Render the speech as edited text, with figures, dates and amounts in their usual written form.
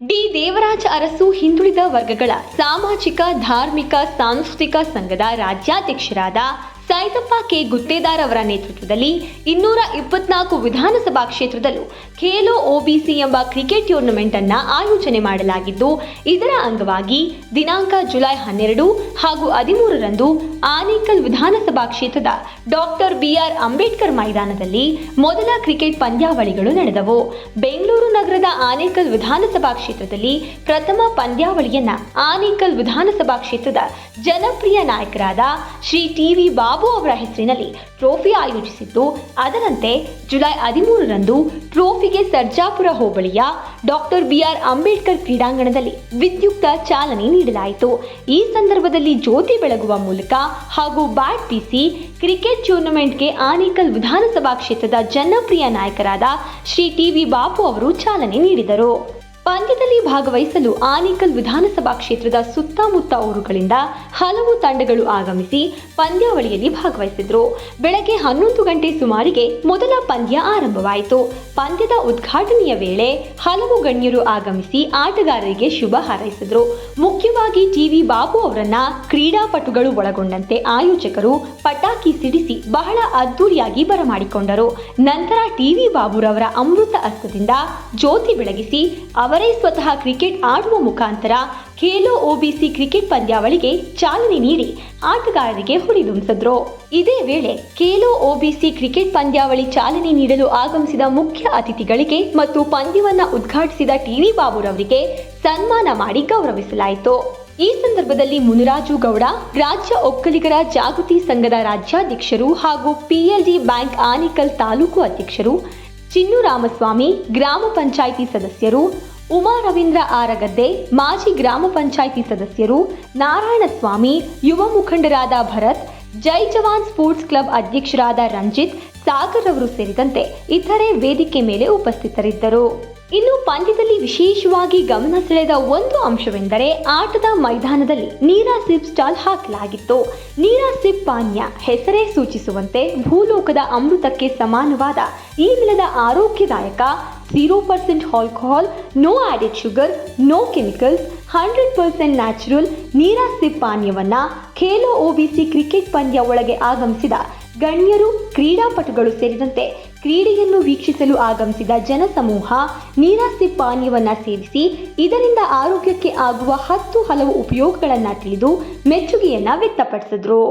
D Devaraja Arasu ಹಿಂದುಳಿದ ವರ್ಗಗಳ ಸಾಮಾಜಿಕ ಧಾರ್ಮಿಕ ಸಾಂಸ್ಕೃತಿಕ ಸಂಘದ ರಾಜ್ಯಾಧ್ಯಕ್ಷರಾದ ಸೈದಪ್ಪ ಕೆ ಗುತ್ತೇದಾರ್ ಅವರ ನೇತೃತ್ವದಲ್ಲಿ 224 ವಿಧಾನಸಭಾ ಕ್ಷೇತ್ರದಲ್ಲೂ ಖೇಲೋ ಒಬಿಸಿ ಎಂಬ ಕ್ರಿಕೆಟ್ ಟೂರ್ನಮೆಂಟ್ ಅನ್ನು ಆಯೋಜನೆ ಮಾಡಲಾಗಿದ್ದು, ಇದರ ಅಂಗವಾಗಿ ದಿನಾಂಕ ಜುಲೈ 12 ಹಾಗೂ 13 ರಂದು ಆನೇಕಲ್ ವಿಧಾನಸಭಾ ಕ್ಷೇತ್ರದ ಡಾಕ್ಟರ್ ಬಿಆರ್ ಅಂಬೇಡ್ಕರ್ ಮೈದಾನದಲ್ಲಿ ಮೊದಲ ಕ್ರಿಕೆಟ್ ಪಂದ್ಯಾವಳಿಗಳು ನಡೆದವು. ಬೆಂಗಳೂರು ನಗರದ ಆನೇಕಲ್ ವಿಧಾನಸಭಾ ಕ್ಷೇತ್ರದಲ್ಲಿ ಪ್ರಥಮ ಪಂದ್ಯಾವಳಿಯನ್ನ ಆನೇಕಲ್ ವಿಧಾನಸಭಾ ಕ್ಷೇತ್ರದ ಜನಪ್ರಿಯ ನಾಯಕರಾದ ಶ್ರೀ ಟಿ.ವಿ. ಬಾಬು ಅವರ ಹೆಸರಿನಲ್ಲಿ ಟ್ರೋಫಿ ಆಯೋಜಿಸಿದ್ದು, ಅದರಂತೆ ಜುಲೈ 13 ರಂದು ಟ್ರೋಫಿಗೆ ಸರ್ಜಾಪುರ ಹೋಬಳಿಯ ಡಾಕ್ಟರ್ ಬಿಆರ್ ಅಂಬೇಡ್ಕರ್ ಕ್ರೀಡಾಂಗಣದಲ್ಲಿ ವಿದ್ಯುಕ್ತ ಚಾಲನೆ ನೀಡಲಾಯಿತು. ಈ ಸಂದರ್ಭದಲ್ಲಿ ಜ್ಯೋತಿ ಬೆಳಗುವ ಮೂಲಕ ಹಾಗೂ ಬ್ಯಾಟ್ ಬೀಸಿ ಕ್ರಿಕೆಟ್ ಟೂರ್ನಮೆಂಟ್ಗೆ ಆನೇಕಲ್ ವಿಧಾನಸಭಾ ಕ್ಷೇತ್ರದ ಜನಪ್ರಿಯ ನಾಯಕರಾದ ಶ್ರೀ ಟಿ.ವಿ. ಬಾಬು ಅವರು ಚಾಲನೆ ನೀಡಿದರು. ಪಂದ್ಯದಲ್ಲಿ ಭಾಗವಹಿಸಲು ಆನೇಕಲ್ ವಿಧಾನಸಭಾ ಕ್ಷೇತ್ರದ ಸುತ್ತಮುತ್ತ ಊರುಗಳಿಂದ ಹಲವು ತಂಡಗಳು ಆಗಮಿಸಿ ಪಂದ್ಯಾವಳಿಯಲ್ಲಿ ಭಾಗವಹಿಸಿದ್ರು. ಬೆಳಗ್ಗೆ 11 ಗಂಟೆ ಸುಮಾರಿಗೆ ಮೊದಲ ಪಂದ್ಯ ಆರಂಭವಾಯಿತು. ಪಂದ್ಯದ ಉದ್ಘಾಟನೆಯ ವೇಳೆ ಹಲವು ಗಣ್ಯರು ಆಗಮಿಸಿ ಆಟಗಾರರಿಗೆ ಶುಭ ಹಾರೈಸಿದ್ರು. ಮುಖ್ಯವಾಗಿ ಟಿ.ವಿ. ಬಾಬು ಅವರನ್ನ ಕ್ರೀಡಾಪಟುಗಳು ಒಳಗೊಂಡಂತೆ ಆಯೋಜಕರು ಪಟಾಕಿ ಸಿಡಿಸಿ ಬಹಳ ಅದ್ದೂರಿಯಾಗಿ ಬರಮಾಡಿಕೊಂಡರು. ನಂತರ ಟಿ.ವಿ. ಬಾಬುರವರ ಅಮೃತ ಹಸ್ತದಿಂದ ಜ್ಯೋತಿ ಬೆಳಗಿಸಿ ಅವರೇ ಸ್ವತಃ ಕ್ರಿಕೆಟ್ ಆಡುವ ಮುಖಾಂತರ ಖೇಲೋ ಒಬಿಸಿ ಕ್ರಿಕೆಟ್ ಪಂದ್ಯಾವಳಿಗೆ ಚಾಲನೆ ನೀಡಿ ಆಟಗಾರರಿಗೆ ಹುರಿದುಂಬಿಸಿದ್ರು. ಇದೇ ವೇಳೆ ಖೇಲೋ ಒಬಿಸಿ ಕ್ರಿಕೆಟ್ ಪಂದ್ಯಾವಳಿ ಚಾಲನೆ ನೀಡಲು ಆಗಮಿಸಿದ ಮುಖ್ಯ ಅತಿಥಿಗಳಿಗೆ ಮತ್ತು ಪಂದ್ಯವನ್ನ ಉದ್ಘಾಟಿಸಿದ ಟಿ.ವಿ. ಬಾಬುರವರಿಗೆ ಸನ್ಮಾನ ಮಾಡಿ ಗೌರವಿಸಲಾಯಿತು. ಈ ಸಂದರ್ಭದಲ್ಲಿ ಮುನಿರಾಜು ಗೌಡ, ರಾಜ್ಯ ಒಕ್ಕಲಿಗರ ಜಾಗೃತಿ ಸಂಘದ ರಾಜ್ಯಾಧ್ಯಕ್ಷರು ಹಾಗೂ ಪಿಎಲ್ಡಿ ಬ್ಯಾಂಕ್ ಆನೇಕಲ್ ತಾಲೂಕು ಅಧ್ಯಕ್ಷರು, ಚಿನ್ನು ರಾಮಸ್ವಾಮಿ, ಗ್ರಾಮ ಪಂಚಾಯಿತಿ ಸದಸ್ಯರು, ಉಮಾ ರವೀಂದ್ರ ಆರಗದ್ದೆ, ಮಾಜಿ ಗ್ರಾಮ ಪಂಚಾಯಿತಿ ಸದಸ್ಯರು, ನಾರಾಯಣಸ್ವಾಮಿ, ಯುವ ಮುಖಂಡರಾದ ಭರತ್, ಜೈ ಜವಾನ್ ಸ್ಪೋರ್ಟ್ಸ್ ಕ್ಲಬ್ ಅಧ್ಯಕ್ಷರಾದ ರಂಜಿತ್, ಸಾಗರ್ ಅವರು ಸೇರಿದಂತೆ ಇತರೆ ವೇದಿಕೆ ಮೇಲೆ ಉಪಸ್ಥಿತರಿದ್ದರು. ಇನ್ನು ಪಂದ್ಯದಲ್ಲಿ ವಿಶೇಷವಾಗಿ ಗಮನ ಸೆಳೆದ ಒಂದು ಅಂಶವೆಂದರೆ ಆಟದ ಮೈದಾನದಲ್ಲಿ ನೀರಾ ಸಿಪ್ ಸ್ಟಾಲ್ ಹಾಕಲಾಗಿತ್ತು. ನೀರಾ ಸಿಪ್ ಪಾನೀಯ ಹೆಸರೇ ಸೂಚಿಸುವಂತೆ ಭೂಲೋಕದ ಅಮೃತಕ್ಕೆ ಸಮಾನವಾದ ಈ ನೆಲದ ಆರೋಗ್ಯದಾಯಕ 0% alcohol, no added sugar, no chemicals, 100% natural Neera sip ಪಾನೀಯವನ್ನ ಖೇಲೋ ಒಬಿಸಿ ಕ್ರಿಕೆಟ್ ಪಂದ್ಯ ಒಳಗೆ ಆಗಮಿಸಿದ ಗಣ್ಯರು, ಕ್ರೀಡಾಪಟುಗಳು ಸೇರಿದಂತೆ ಕ್ರೀಡೆಯನ್ನು ವೀಕ್ಷಿಸಲು ಆಗಮಿಸಿದ ಜನಸಮೂಹ ನೀರಾ ಸಿಪ್ ಪಾನೀಯವನ್ನ ಸೇವಿಸಿ ಇದರಿಂದ ಆರೋಗ್ಯಕ್ಕೆ ಆಗುವ 10 ಹಲವು ಉಪಯೋಗಗಳನ್ನು ತಿಳಿದು ಮೆಚ್ಚುಗೆಯನ್ನ ವ್ಯಕ್ತಪಡಿಸಿದ್ರು.